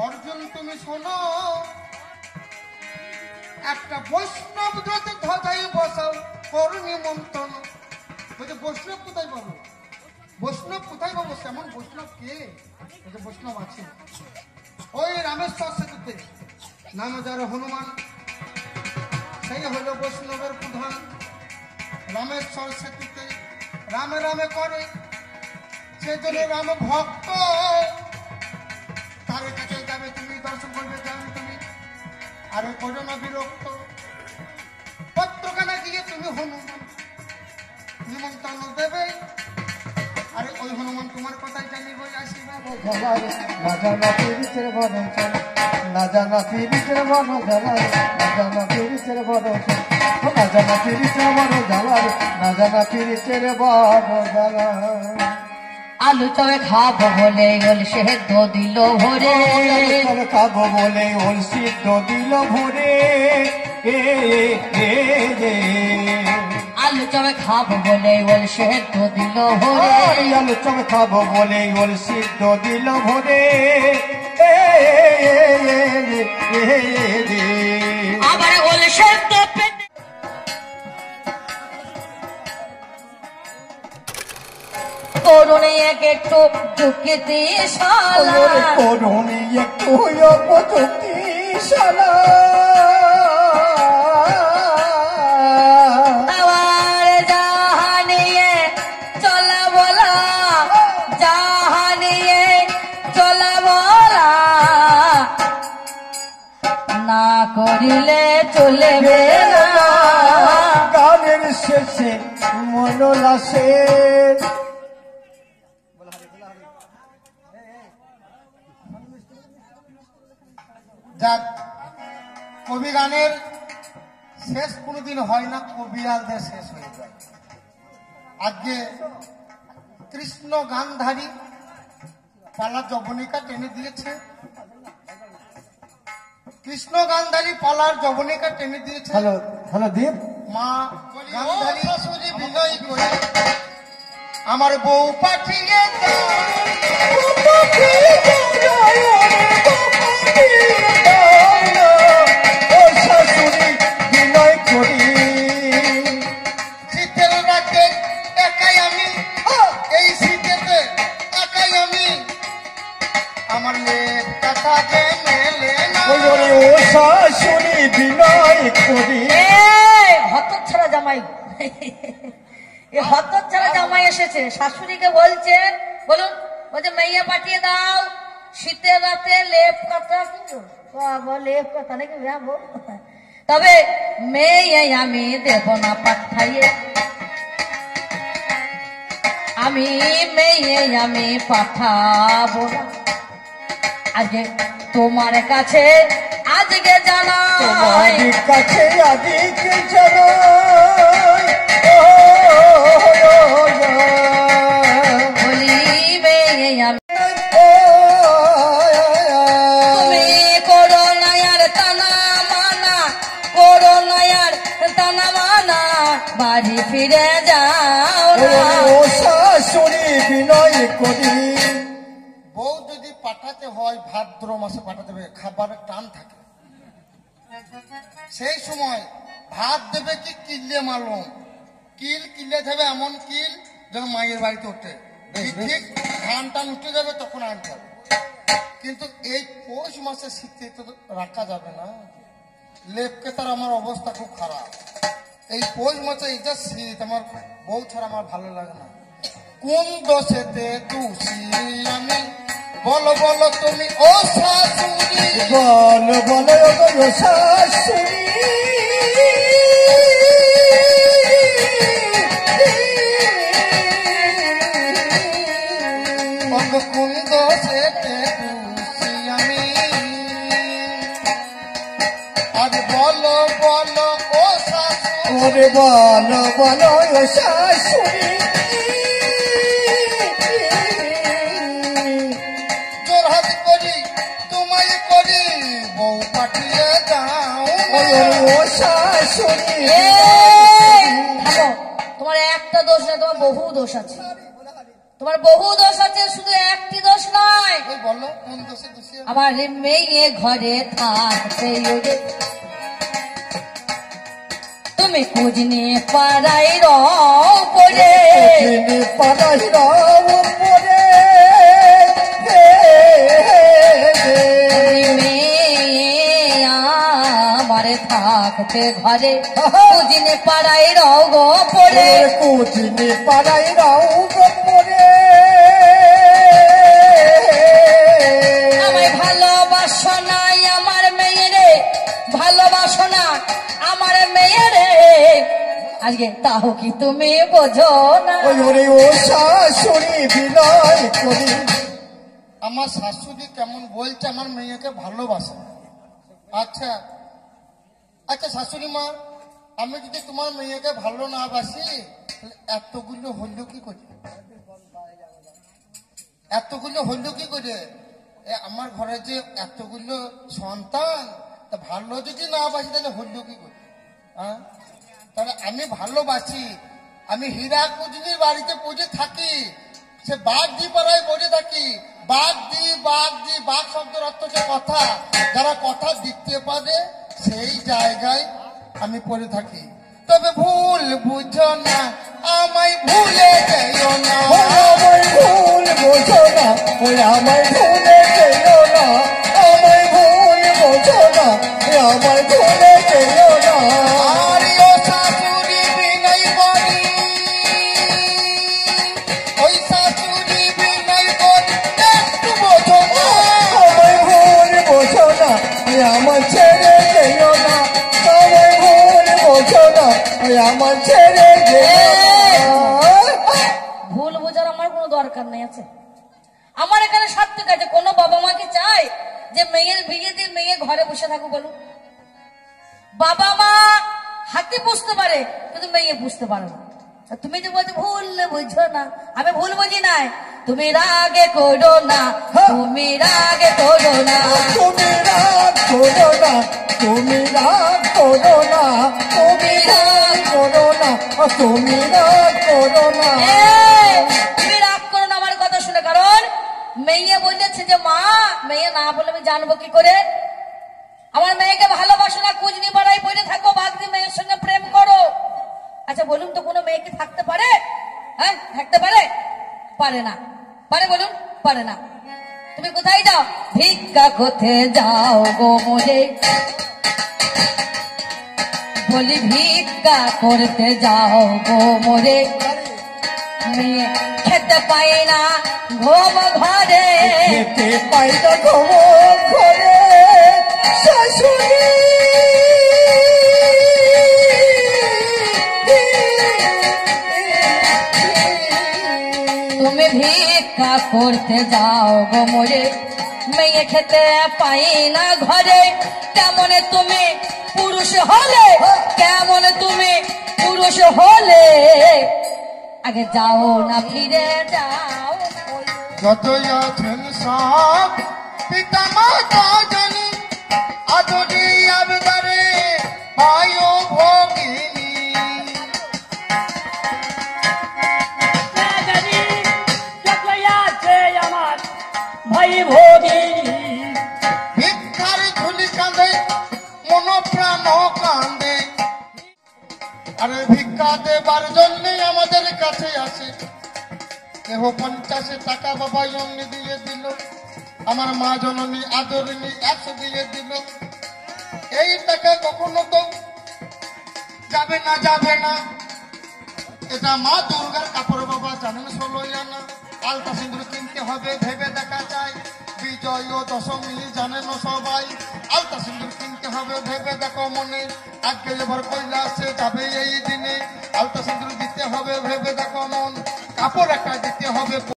অর্জুন তুমি শোনো, একটা বৈষ্ণব যদি ধ্বজায় বসাও করু নিমন্ত্রণ। বলছে বৈষ্ণব কোথায় পাবো? বৈষ্ণব কোথায় পাবো? সেমন বৈষ্ণব কে? বলছে বৈষ্ণব আছে ওই রামেশ্বর সেতুতে, নাম যার হনুমান, সেই হলো বৈষ্ণবের প্রধান। রামেশ্বর সেতুতে রামে রামে করে সেজন্য রাম ভক্ত, তার কাছে যাবে তুমি, দর্শন করবে যাবে তুমি, আরে করো না বিরক্ত। পত্রখানা দিয়ে তুমি হনুমান নিমন্ত্রণ দেবে, আরে ওই হনুমান তোমার কথাই জানিব আসিবে। না জানা তিরিচের বড় চল, না জানা তিরিচের বড় জ্বালা, না জানা তিরিচের বড় চল, না জানা তিরিচের বড় জ্বালা, না জানা তিরিচের বড় জ্বালা। আলু তবে খাবো বলে ওল সেদ্ধ দিল ভরে, তবে খাবো বলে ওল সিদ্ধ দিল ভরে। আলু তবে খাবো বলে ওল সেদ্ধ দিল ভরে, আলু তবে খাবো বলে ওল সিদ্ধ দিল ভরে। আবার ওল সেদ্ধ পেটে করুন একটু যুক্তি শালা, করুন একটু যুক্তি শালা। আবার জাহানিয়ে চলা বলা, জাহানিয়ে চলা বলা, না করিলে চলবে না। গানের শেষে মনোলাসে যাক, কবি গানের শেষ কোনোদিন হয় না, কবিয়ালদের শেষ হয়ে যায়। আজকে কৃষ্ণ গানধারী পালা যবনিকা টেনে দিয়েছে, কৃষ্ণ গানধারী পালার যবনিকা টেনে দিয়েছে। হ্যালো হ্যালো দীপ, মা গানধারী শাশুড়ি বিনয় করে আমার বউ পাঠিয়ে দাও, শীতের রাতে একাই আমি, এই শীতেতে একাই আমি, আমার লেপ কাটা যে মেলে না। ও শাশুড়ি বিনয় করি। হতচ্ছাড়া জামাই, এ হতচ্ছাড়া জামাই এসেছে, শাশুড়িকে বলছে, বলুন, বলছে মেয়ে পাঠিয়ে দাও, শীতের রাতে লেপ কাটা। লেপ কাটা নাকি যাবো, তবে মেয়ে আমি দেব না পাঠাইয়ে, আমি মেয়ে আমি পাঠাবো না। আজকে তোমার কাছে আজকে জানা, তোমার কাছে আজকে জানা, বলি মেয়ে আমি তুমি করো নয়ার টানা মানা, করো নয়ার টানা মানা, বাড়ি ফিরে যাও না। ও শাশুড়ি বিনয় করি। বউ যদি পাঠাতে হয় ভাদ্র মাসে পাঠাতে হবে, খাবারের টান থাকে, সেই সময় ভাত দেবে কি কিলে মালুম, কিল কিলে দেবে, এমন কিল যেন মায়ের বাড়িতে ওঠে, ঠিক ধান টান উঠে যাবে তখন আনতে হবে। কিন্তু এই পৌষ মাসে শীতে তো রাখা যাবে না, লেপকে তার আমার অবস্থা খুব খারাপ। এই পৌষ মাসে এই যে শীত, আমার বউ ছাড়া আমার ভালো লাগে না। কোন দোষেতে দোষী আমি, বলো বলো তুমি ও শাশুড়ি, বলো বলো গো শাশুড়ি। কোন দোষেতে দোষী আমি, আরে বলো বলো ও শাশুড়ি, ওরে বলো বলো শাশুড়ি। জোরহাট করি তোমায় করি, বউ পাঠিয়ে দাও। ও শাশুড়ি, তোমার একটা দোষ না, তোমার বহু দোষ আছে। তোমার বহু দোষ আছে, শুধু একটি দোষ নয়। ওই বলো কোন দোষে দোষী? আমার মেয়ে ঘরে থাকতে তুমি খোঁজ নিয়ে পাড়াই রও পড়ে, পাড়াই রও পড়ে আমারে থাকতে ঘরে কুজিনে পাড়াই রও গো পড়ে, কুজিনে পাড়াই রও গো পড়ে। আমায় ভালোবাসো নাই আমার মেয়ে রে, ভালোবাসো না আমার মেয়ে রে, আজকে তাও কি তুমি বোঝো না? ওরে ও শাশুড়ি বিনয় করি। আমার শাশুড়ি কেমন বলছে আমার মেয়েকে ভালোবাসে। আচ্ছা আচ্ছা শাশুড়ি মা, আমি যদি তোমার মেয়েকে ভালো না বাসি এতগুলো হইল কি করে? এতগুলো হইল কি করে? আমার ঘরে যে এতগুলো সন্তান, তা ভালো যদি না বাসি তাহলে হইল কি করে? হ্যাঁ, তাহলে আমি ভালোবাসি। আমি হীরাকুদিনীর বাড়িতে পুজো থাকি, সে বাগদি পাড়ায় বসে থাকি। বাগদি বাগদি, বাঘ শব্দের অর্থ হচ্ছে কথা। যারা কথা দিতে পারে সেই জায়গায় আমি পড়ে থাকি। তবে ভুল বুঝো না, আমায় ভুলে যেও না। আমায় ভুল বোঝো না, ওই আমায় ভুলে যেও না। আমায় ভুল বোঝো না, আমায় ভুলে যেও না। আর ও শাশুড়ি বিনয় করি, ওই শাশুড়ি বিনয় করি একটু বোঝো না। আমায় ভুল বোঝো না, আমার ছেড়ে যেও না। আমায় ভুল বোঝো না, আমার ছেড়ে যেও না। ভুল বোঝার আমার কোনো দরকার নেই আছে। আমার এখানে সার্থক আছে। কোনো বাবা মাকে চায় যে মেয়ের বিয়ে দিয়ে মেয়ে ঘরে বসে থাকুক? বলুন, বাবা মা হাতে বুঝতে পারে কিন্তু মেয়ে বুঝতে পারে না। তুমি যে বলছো ভুল বুঝো না, আমি ভুল বুঝি নাই। তুমি রাগে করো না, তুমি রাগে করো না, তুমি রাগ করো না, তুমি রাগ করো না, তুমি রাগ করো না, তুমি রাগ করো না। তুমি রাগ করো না আমার কথা শুনে। কারণ মেয়ে বলেছে যে মা, মেয়ে না বলে আমি জানবো কি করে? আমার মেয়েকে ভালোবাসো না, কুজনি পাড়ায় বসে থাকো, বাগদি মেয়ের সঙ্গে প্রেম করো। আচ্ছা বলুন তো, কোনো মেয়ে কি থাকতে পারে? হ্যাঁ, থাকতে পারে? পারে না। পারে বলুন? পারে না। তুমি কোথায় যাও? ভিক্ষা করতে যাও গো মোরে, বলি ভিক্ষা করতে যাও গো মোরে। মেয়ে খেতে পাই না ঘুম ঘরে, খেতে পাই না ঘুম ঘরে, শাশুড়ি তুমি ভিক্ষা করতে যাও গো মোরে, মেয়ে খেতে পাই না ঘরে। কেমন তুমি পুরুষ হলে, কেমন তুমি পুরুষ হলে, আগে যাও না ফিরে যাও। যতই আছেন সব পিতা মাতা জানি, আদরি আবদারে ভাই ও ভগিনী। জানি যতই আছে আমার ভাই ভগিনী, ভিক্ষার ঝুলি কাঁদে মন প্রাণ কান্দে। আরে ভিক্ষা দেবার জন্য আমাদের কাছে আসে। কেহ 50 টাকা বাবা জন্মে দিয়ে দিল, আমার মা জননী আদরিনী 100 দিয়ে দিল। এই টাকা কখনো তো যাবে না, যাবে না। এটা মা দুর্গার কাপড় বাবা জানেন 16 আনা। আলতা সিঁদুর কিনতে হবে ভেবে দেখা যায়। বিজয় ও দশমী জানেন সবাই, আলতা সিঁদুর কিনতে হবে ভেবে দেখো মনে। আজকে এবার কৈলাসে যাবে এই দিনে, আলতা সিঁদুর দিতে হবে ভেবে দেখো মন। কাপড় একটা দিতে হবে।